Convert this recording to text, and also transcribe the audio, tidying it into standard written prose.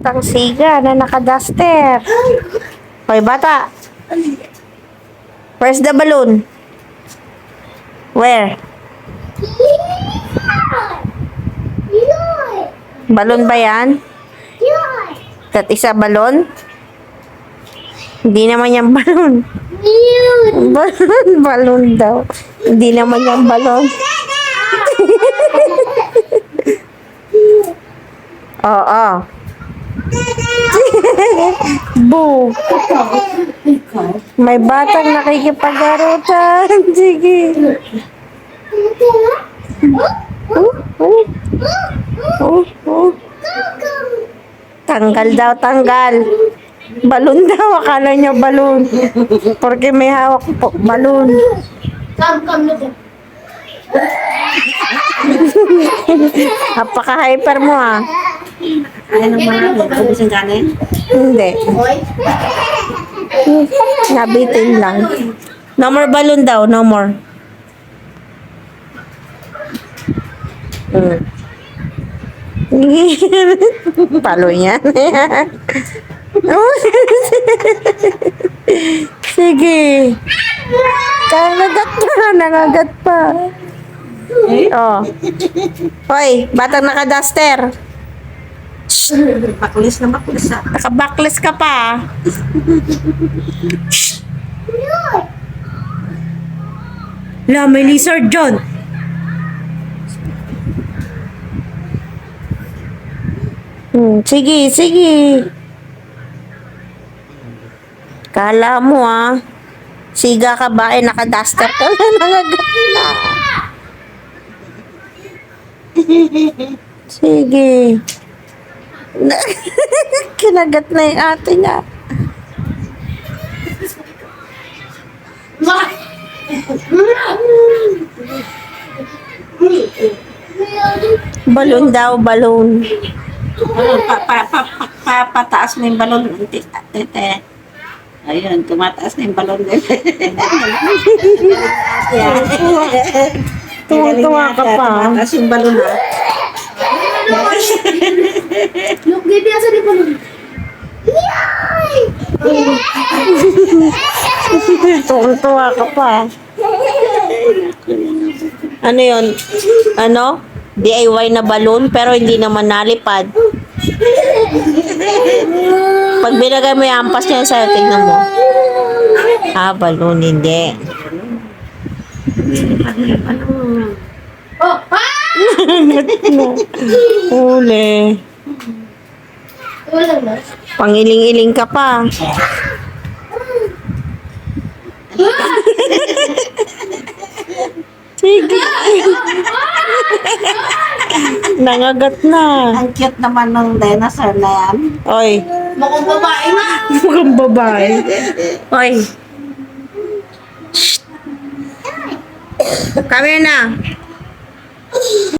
Tang siga na naka-duster. Hoy, bata. Where's the balloon? Where? Balon ba yan? That is a balon? Hindi naman yung balon. Balon, balon daw. Hindi naman yung balon. Oo. Boo. May batang nakikipag-arutan. Sige. Tanggal daw, tanggal. Balon daw, akala niya balon. Porque may hawak po, balon. Apaka-hyper mo ah. Ano naman? Ubus ang kanin? Hindi. Nabitin lang. No more balon daw, no more. Palo yan. Sige. Nangagat pa, nangagat pa. Oh. Hoy, batang naka-duster. Baklis na baklis ah. Naka-backless ka pa. La, may lizard dyan. Sige, sige. Kala mo ah. Siga ka ba? Eh, naka-duster ka na. Nangagat na. Sige. Kinagat na yung ate niya. Balon daw, balon. Pataas mo yung balon. Tete. Ayun, tumataas na yung balon. Tuwa ka pa. Tumataas yung balon ha. Look, baby, asa di balon? Tuwa ka pa. Ano yun? Ano? DIY na balon pero hindi naman nalipad. Pag binagay mo yung ampas niya sa'yo, tignan mo. Ah, balon, hindi. Oh, ah! Huli. Wala na. Pangiling-iling ka pa. Sige. Nangagat na. Ang cute naman ng dinosaur na yan. Oy. Mukhang babae na. Mukhang babae. Oy. Shh. Come here na.